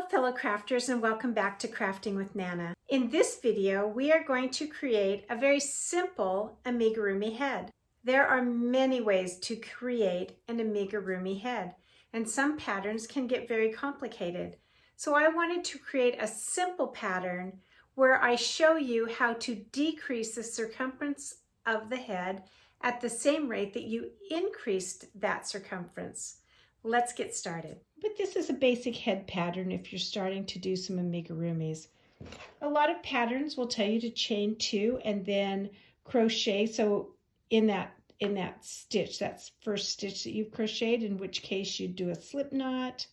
fellow crafters, and welcome back to Crafting with Nana. In this video, we are going to create a very simple amigurumi head. There are many ways to create an amigurumi head, and some patterns can get very complicated. So I wanted to create a simple pattern where I show you how to decrease the circumference of the head at the same rate that you increased that circumference. Let's get started. But this is a basic head pattern if you're starting to do some amigurumis. A lot of patterns will tell you to chain 2 and then crochet. So in that stitch, that's first stitch that you've crocheted, in which case you'd do a slip knot.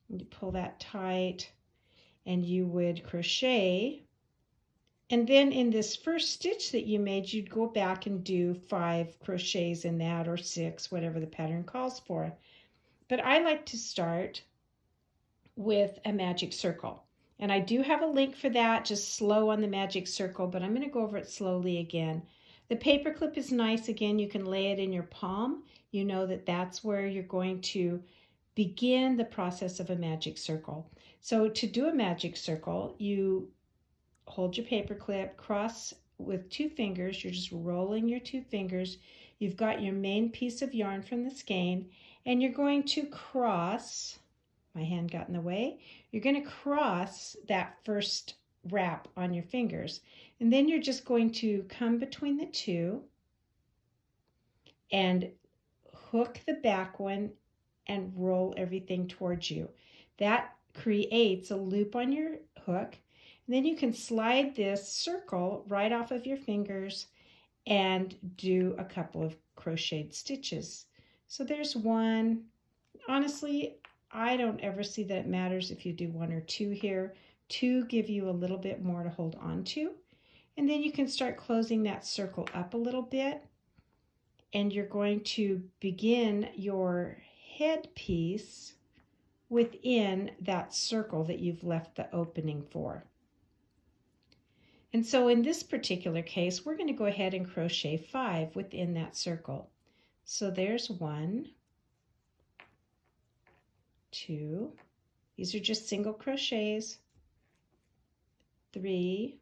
You pull that tight and you would crochet. And then in this first stitch that you made, you'd go back and do 5 crochets in that, or 6, whatever the pattern calls for. But I like to start with a magic circle. And I do have a link for that, just slow on the magic circle, but I'm going to go over it slowly again. The paper clip is nice. Again, you can lay it in your palm. You know that that's where you're going to begin the process of a magic circle. So to do a magic circle, you hold your paper clip, cross with 2 fingers. You're just rolling your 2 fingers. You've got your main piece of yarn from the skein, and you're going to cross, my hand got in the way, you're going to cross that first wrap on your fingers. And then you're just going to come between the 2 and hook the back one and roll everything towards you. That creates a loop on your hook. And then you can slide this circle right off of your fingers and do a couple of crocheted stitches. So there's 1. Honestly, I don't ever see that it matters if you do 1 or 2 here. 2 give you a little bit more to hold on to. And then you can start closing that circle up a little bit. And you're going to begin your head piece within that circle that you've left the opening for. And so in this particular case, we're going to go ahead and crochet 5 within that circle. So there's 1, 2, these are just single crochets, 3,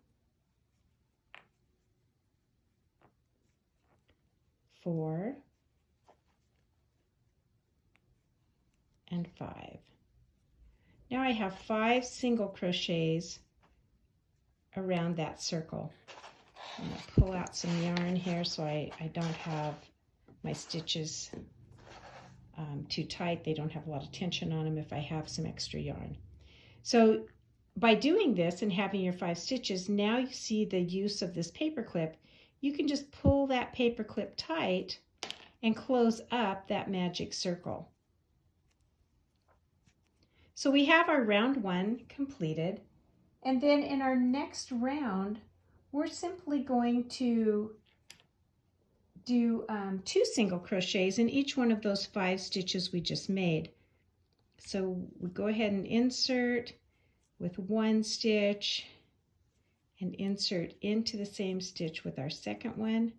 4, and 5. Now I have 5 single crochets around that circle. I'm going to pull out some yarn here so I don't have my stitches too tight. They don't have a lot of tension on them if I have some extra yarn. So by doing this and having your 5 stitches, now you see the use of this paper clip. You can just pull that paper clip tight and close up that magic circle. So we have our round 1 completed. And then in our next round, we're simply going to do 2 single crochets in each one of those 5 stitches we just made. So we go ahead and insert with 1 stitch and insert into the same stitch with our second one.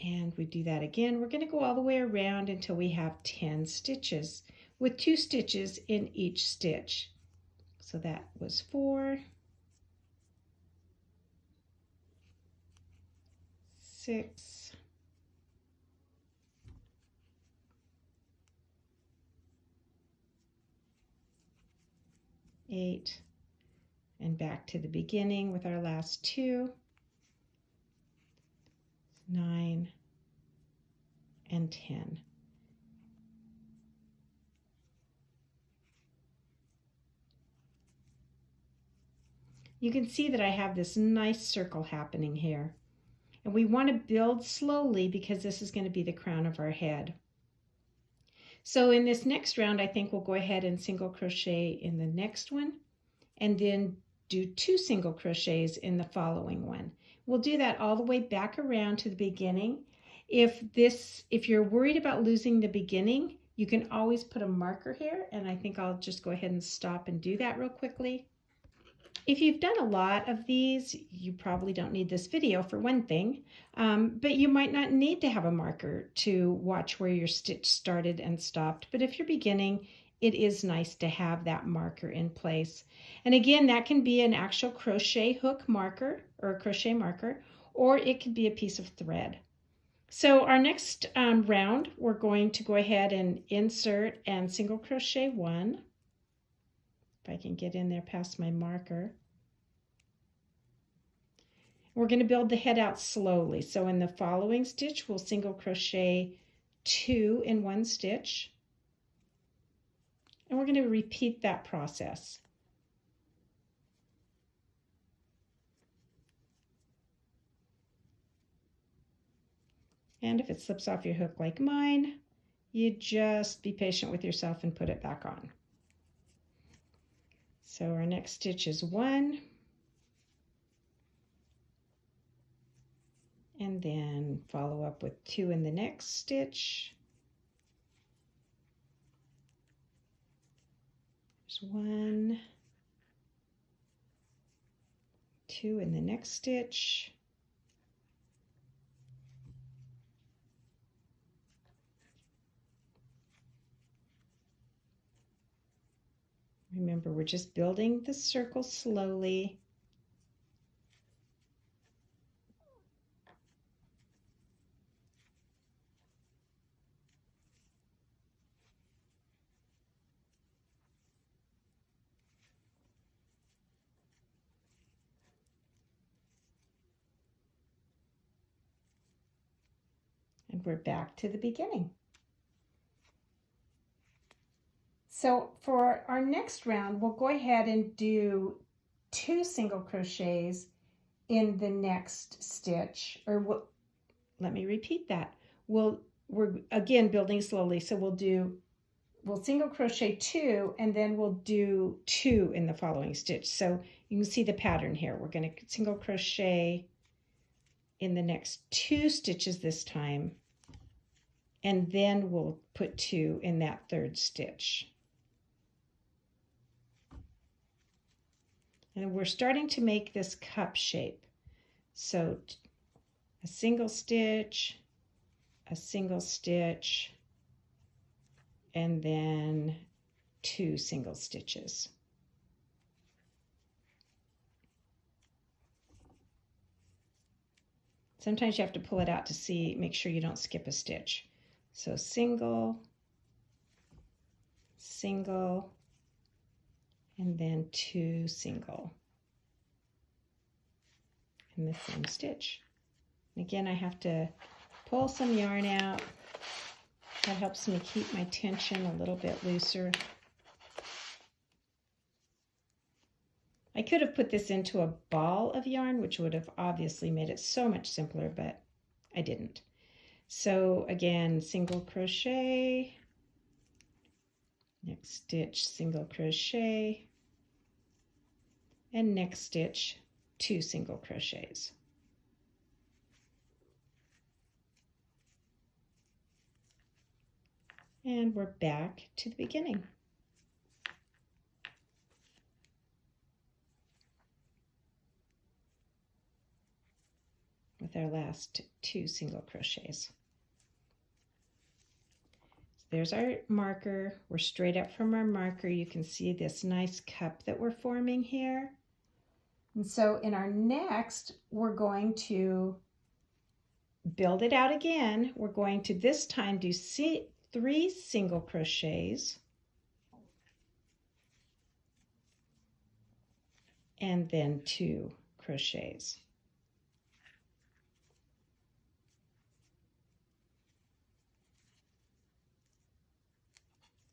And we do that again. We're going to go all the way around until we have 10 stitches with 2 stitches in each stitch. So that was 4, 6, 8, and back to the beginning with our last 2, 9, and 10. You can see that I have this nice circle happening here. And we want to build slowly because this is going to be the crown of our head. So in this next round, I think we'll go ahead and single crochet in the next one and then do 2 single crochets in the following one. We'll do that all the way back around to the beginning. If you're worried about losing the beginning, you can always put a marker here, and I think I'll just go ahead and stop and do that real quickly. If you've done a lot of these, you probably don't need this video for one thing, but you might not need to have a marker to watch where your stitch started and stopped. But if you're beginning, it is nice to have that marker in place. And again, that can be an actual crochet hook marker or a crochet marker, or it could be a piece of thread. So our next round, we're going to go ahead and insert and single crochet one. If I can get in there past my marker. We're going to build the head out slowly. So in the following stitch, we'll single crochet 2 in one stitch. And we're going to repeat that process. And if it slips off your hook like mine, you just be patient with yourself and put it back on. So our next stitch is 1. And then follow up with 2 in the next stitch. There's 1, 2 in the next stitch. Remember, we're just building the circle slowly. And we're back to the beginning. So for our next round, we'll go ahead and do 2 single crochets in the next stitch, or let me repeat that. We're again building slowly, so we'll single crochet 2 and then we'll do 2 in the following stitch. So you can see the pattern here. We're going to single crochet in the next 2 stitches this time, and then we'll put 2 in that 3rd stitch. And we're starting to make this cup shape. So a single stitch, and then 2 single stitches. Sometimes you have to pull it out to make sure you don't skip a stitch. So single, single, and then 2 single in the same stitch. And again, I have to pull some yarn out. That helps me keep my tension a little bit looser. I could have put this into a ball of yarn, which would have obviously made it so much simpler, but I didn't. So again, single crochet, next stitch, single crochet, and next stitch, 2 single crochets. And we're back to the beginning. With our last 2 single crochets. There's our marker. We're straight up from our marker. You can see this nice cup that we're forming here. And so in our next, we're going to build it out again. We're going to this time do 3 single crochets and then 2 crochets.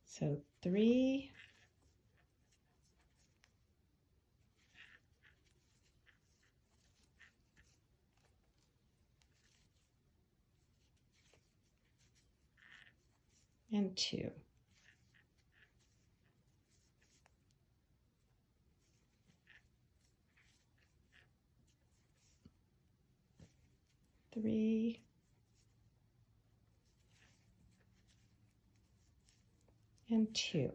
So 3, and 2. Three, and 2.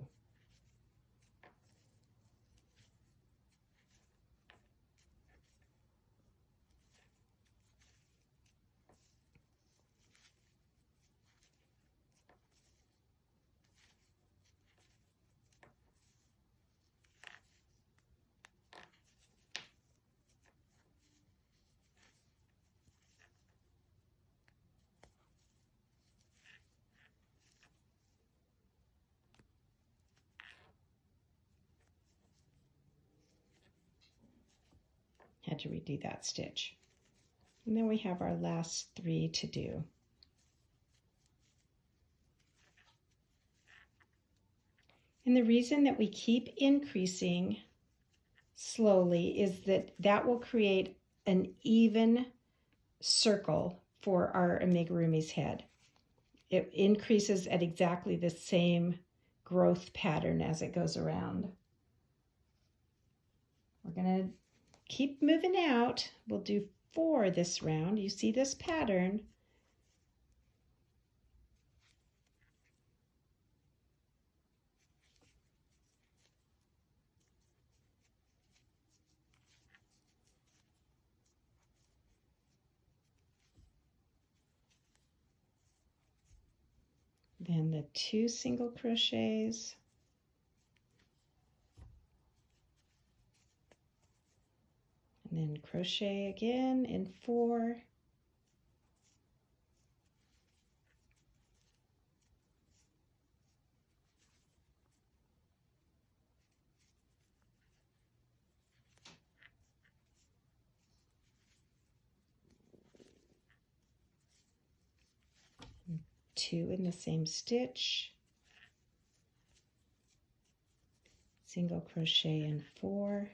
to redo that stitch. And then we have our last 3 to do. And the reason that we keep increasing slowly is that that will create an even circle for our amigurumi's head. It increases at exactly the same growth pattern as it goes around. We're going to keep moving out. We'll do 4 this round. You see this pattern. Then the 2 single crochets. And then crochet again in 4. And 2 in the same stitch. Single crochet in 4.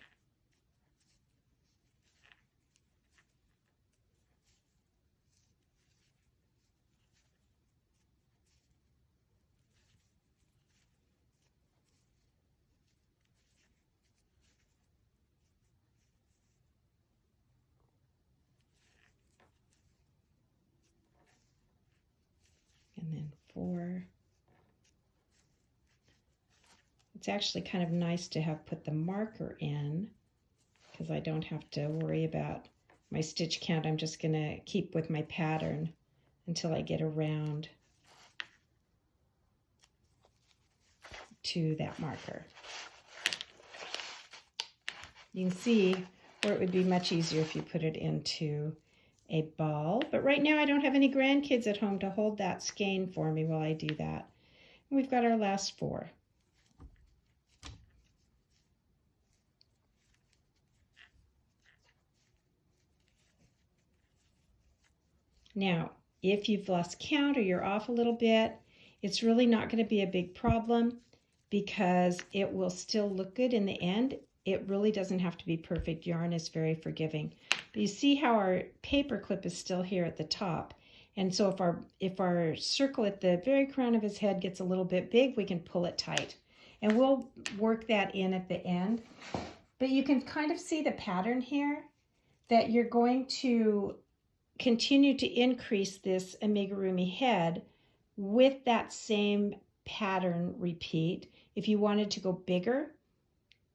And then 4. It's actually kind of nice to have put the marker in because I don't have to worry about my stitch count. I'm just going to keep with my pattern until I get around to that marker. You can see where it would be much easier if you put it into a ball. But right now I don't have any grandkids at home to hold that skein for me while I do that. And we've got our last 4. Now, if you've lost count or you're off a little bit, it's really not going to be a big problem because it will still look good in the end. It really doesn't have to be perfect. Yarn is very forgiving. But you see how our paper clip is still here at the top. And so if our circle at the very crown of his head gets a little bit big, we can pull it tight. And we'll work that in at the end. But you can kind of see the pattern here that you're going to continue to increase this amigurumi head with that same pattern repeat. If you wanted to go bigger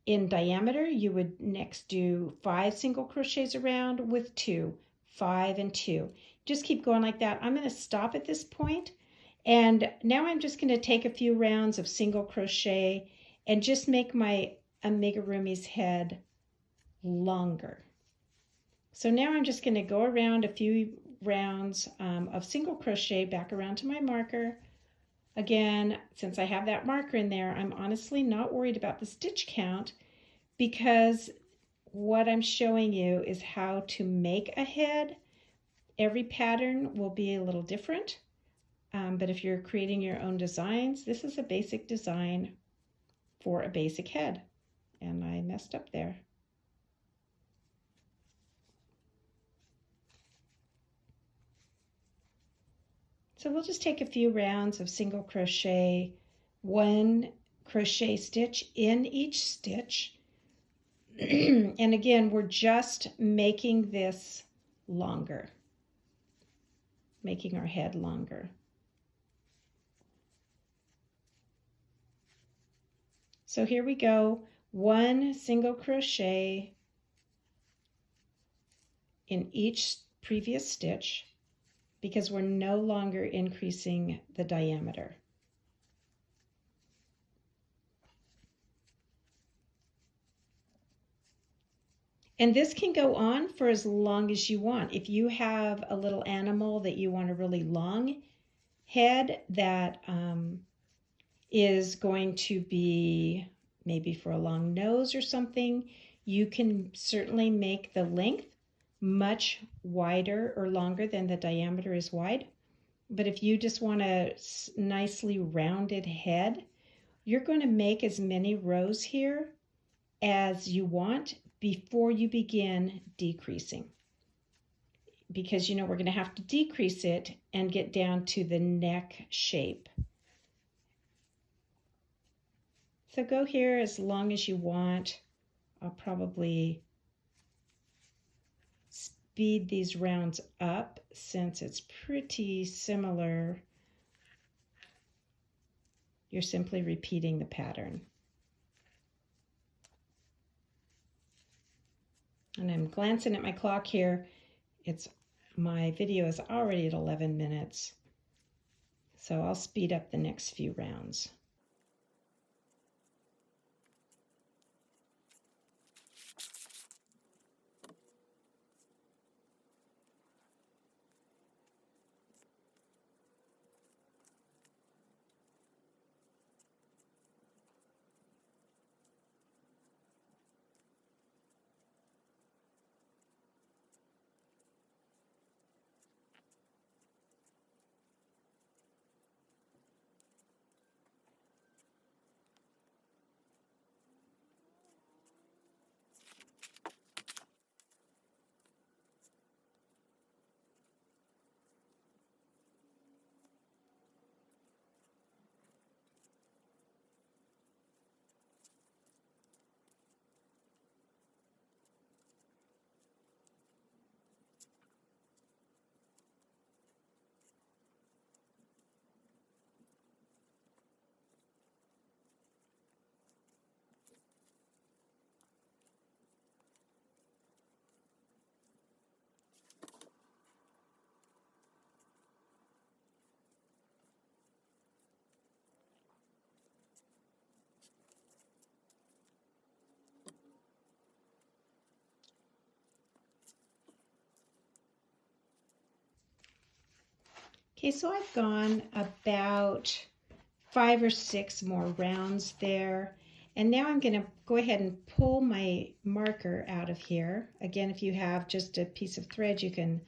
in diameter, you would next do 5 single crochets around with 2, 5 and 2. Just keep going like that. I'm going to stop at this point, and now I'm just going to take a few rounds of single crochet and just make my amigurumi's head longer. So now I'm just going to go around a few rounds of single crochet back around to my marker. Again, since I have that marker in there, I'm honestly not worried about the stitch count because what I'm showing you is how to make a head. Every pattern will be a little different, but if you're creating your own designs, this is a basic design for a basic head. And I messed up there. So we'll just take a few rounds of single crochet, 1 crochet stitch in each stitch. And again, we're just making this longer, making our head longer. So here we go, 1 single crochet in each previous stitch, because we're no longer increasing the diameter. And this can go on for as long as you want. If you have a little animal that you want a really long head that is going to be maybe for a long nose or something, You can certainly make the length much wider or longer than the diameter is wide. But if you just want a nicely rounded head, you're going to make as many rows here as you want before you begin decreasing. Because we're going to have to decrease it and get down to the neck shape. So go here as long as you want. I'll probably speed these rounds up since it's pretty similar. You're simply repeating the pattern. And I'm glancing at my clock here. My video is already at 11 minutes. So I'll speed up the next few rounds. Okay, so I've gone about 5 or 6 more rounds there. And now I'm going to go ahead and pull my marker out of here. Again, if you have just a piece of thread, you can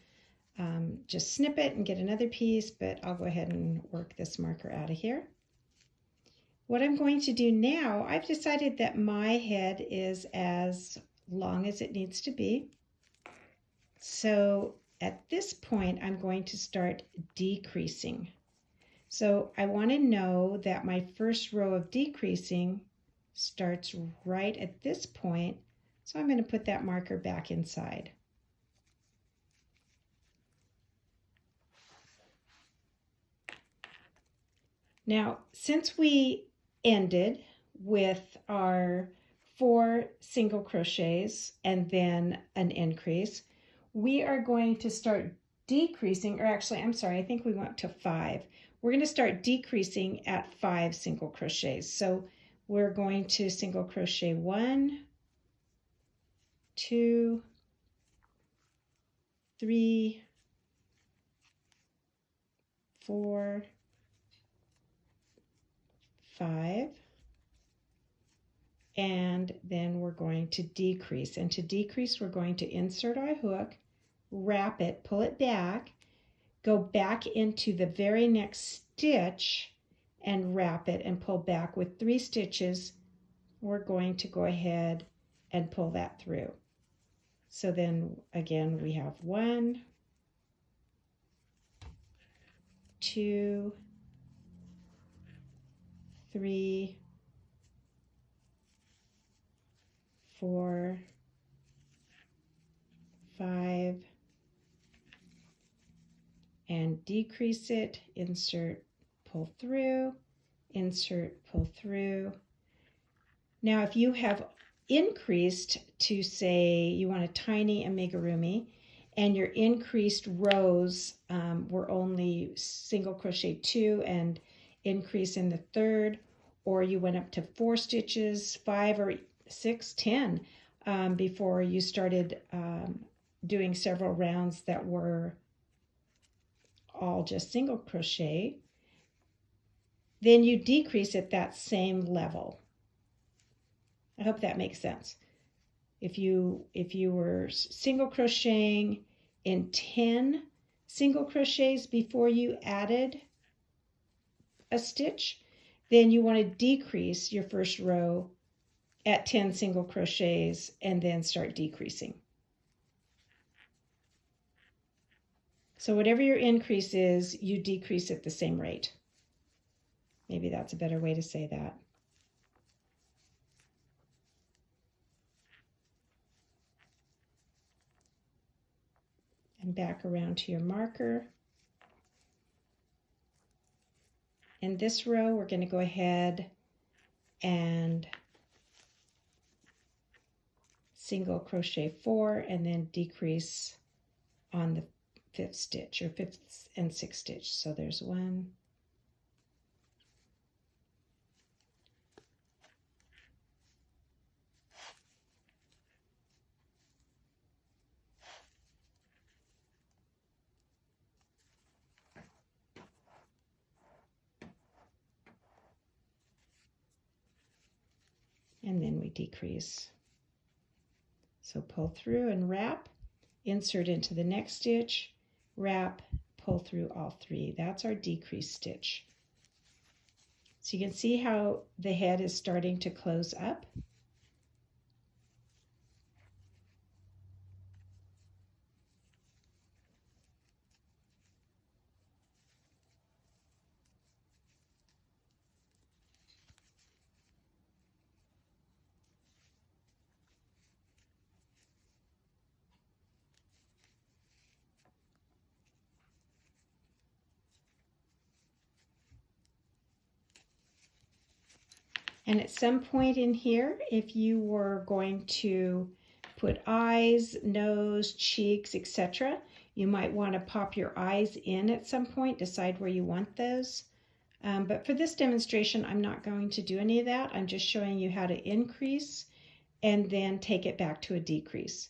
just snip it and get another piece, but I'll go ahead and work this marker out of here. What I'm going to do now, I've decided that my head is as long as it needs to be. So at this point, I'm going to start decreasing. So I want to know that my first row of decreasing starts right at this point. So I'm going to put that marker back inside. Now, since we ended with our 4 single crochets and then an increase, we are going to start decreasing, or actually, I'm sorry, I think we went to 5. We're going to start decreasing at 5 single crochets. So we're going to single crochet 1, 2, 3, 4, 5, and then we're going to decrease. And to decrease, we're going to insert our hook, wrap it, pull it back, go back into the very next stitch and wrap it and pull back. With 3 stitches, we're going to go ahead and pull that through. So then again, we have 1, 2, 3, 4, 5, and decrease it, insert, pull through, insert, pull through. Now, if you have increased to, say, you want a tiny amigurumi, and your increased rows were only single crochet 2 and increase in the 3rd, or you went up to 4 stitches, 5 or 6, 10 before you started doing several rounds that were all just single crochet, then you decrease at that same level. I hope that makes sense. If you were single crocheting in 10 single crochets before you added a stitch, then you want to decrease your first row at 10 single crochets and then start decreasing. So whatever your increase is, you decrease at the same rate. Maybe that's a better way to say that. And back around to your marker. In this row, we're going to go ahead and single crochet 4 and then decrease on the 5th stitch, or 5th and 6th stitch. So there's 1, and then we decrease. So pull through and wrap, insert into the next stitch, wrap, pull through all 3. That's our decrease stitch. So you can see how the head is starting to close up. And at some point in here, if you were going to put eyes, nose, cheeks, etc., you might want to pop your eyes in at some point, decide where you want those. But for this demonstration, I'm not going to do any of that. I'm just showing you how to increase and then take it back to a decrease.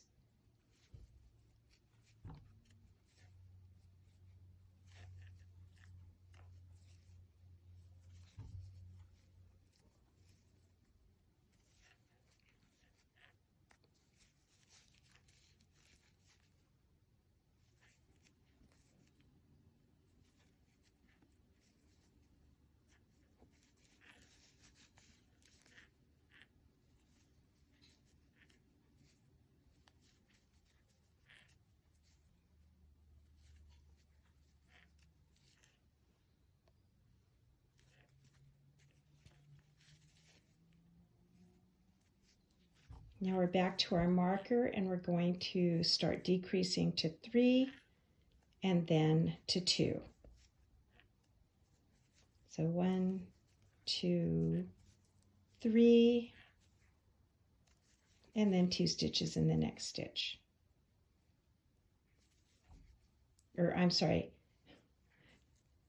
Now we're back to our marker and we're going to start decreasing to 3 and then to 2. So 1, 2, 3, and then 2 stitches in the next stitch. Or I'm sorry,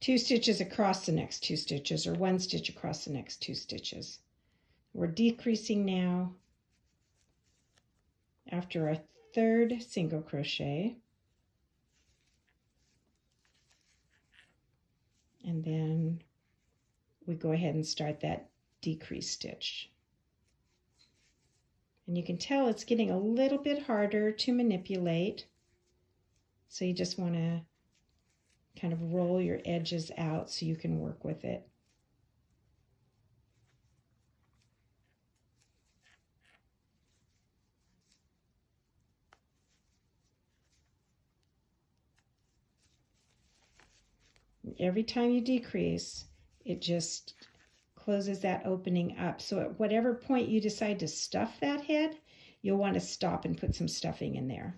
2 stitches across the next 2 stitches, or 1 stitch across the next 2 stitches. We're decreasing now after our 3rd single crochet, and then we go ahead and start that decrease stitch. And you can tell it's getting a little bit harder to manipulate, so you just want to kind of roll your edges out so you can work with it. Every time you decrease, it just closes that opening up. So at whatever point you decide to stuff that head, you'll want to stop and put some stuffing in there.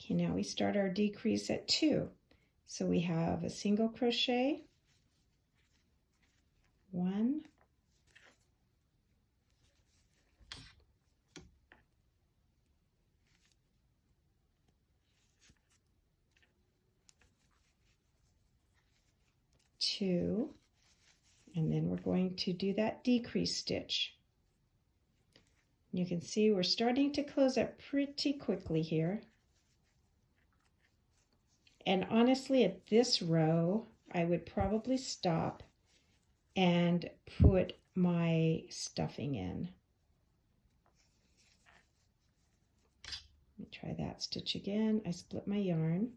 Okay, now we start our decrease at 2. So we have a single crochet, 1, 2, and then we're going to do that decrease stitch. You can see we're starting to close up pretty quickly here. And honestly, at this row, I would probably stop and put my stuffing in. Let me try that stitch again. I split my yarn.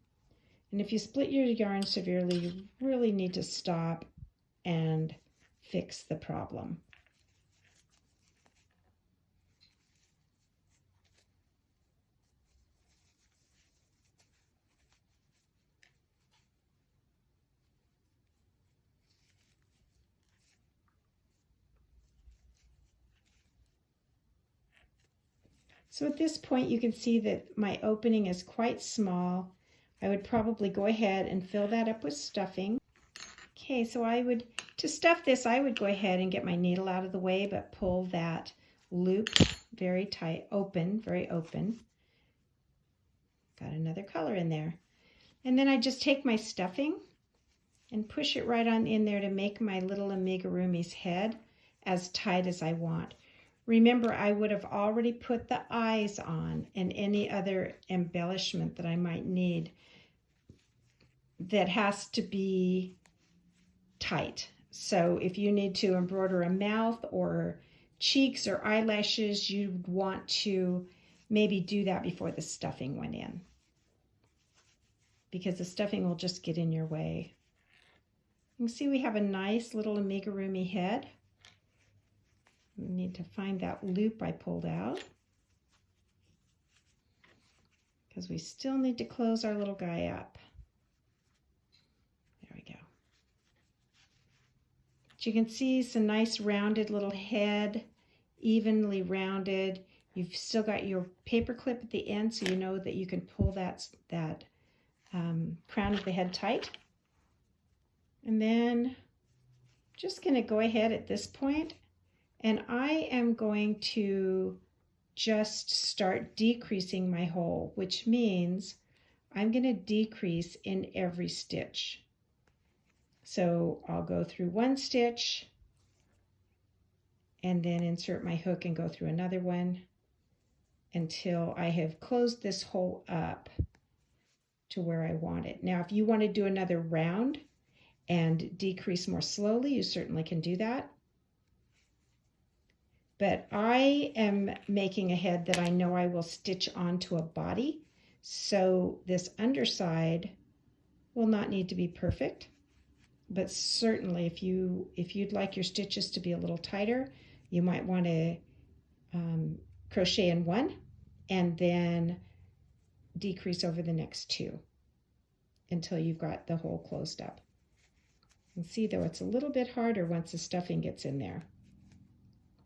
And if you split your yarn severely, you really need to stop and fix the problem. So at this point, you can see that my opening is quite small. I would probably go ahead and fill that up with stuffing. Okay, so to stuff this, I would go ahead and get my needle out of the way, but pull that loop very tight, open, very open. Got another color in there. And then I just take my stuffing and push it right on in there to make my little amigurumi's head as tight as I want. Remember, I would have already put the eyes on and any other embellishment that I might need that has to be tight. So if you need to embroider a mouth or cheeks or eyelashes, you'd want to maybe do that before the stuffing went in, because the stuffing will just get in your way. You can see we have a nice little amigurumi head. We need to find that loop I pulled out, because we still need to close our little guy up. There we go. But you can see some nice rounded little head, evenly rounded. You've still got your paper clip at the end, so you know that you can pull that crown of the head tight. And then just going to go ahead at this point, and I am going to just start decreasing my hole, which means I'm going to decrease in every stitch. So I'll go through one stitch and then insert my hook and go through another one until I have closed this hole up to where I want it. Now, if you want to do another round and decrease more slowly, you certainly can do that. But I am making a head that I know I will stitch onto a body, so this underside will not need to be perfect. But certainly if you'd like your stitches to be a little tighter, you might want to crochet in one and then decrease over the next two until you've got the hole closed up. And see, though, it's a little bit harder once the stuffing gets in there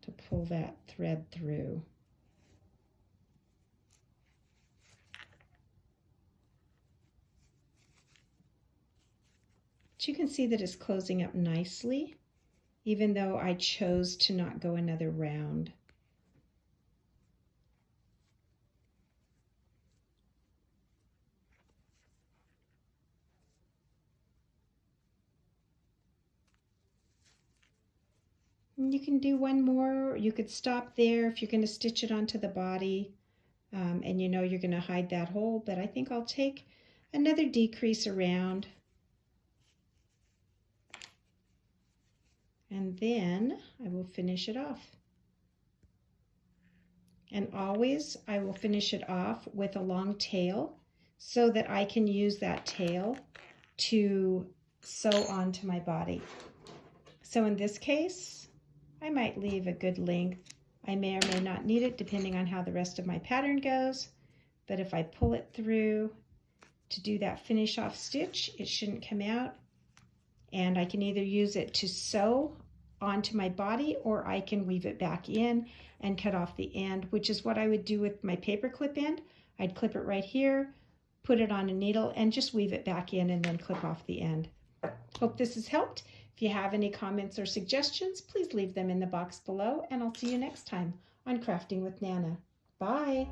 to pull that thread through. But you can see that it's closing up nicely, even though I chose to not go another round. And you can do one more. You could stop there if you're going to stitch it onto the body, and you know you're going to hide that hole, but I think I'll take another decrease around. And then I will finish it off. And always I will finish it off with a long tail so that I can use that tail to sew onto my body. So in this case, I might leave a good length. I may or may not need it depending on how the rest of my pattern goes. But if I pull it through to do that finish off stitch, it shouldn't come out. And I can either use it to sew onto my body, or I can weave it back in and cut off the end, which is what I would do with my paper clip end. I'd clip it right here, put it on a needle, and just weave it back in and then clip off the end. Hope this has helped. If you have any comments or suggestions, please leave them in the box below, and I'll see you next time on Crafting with Nana. Bye!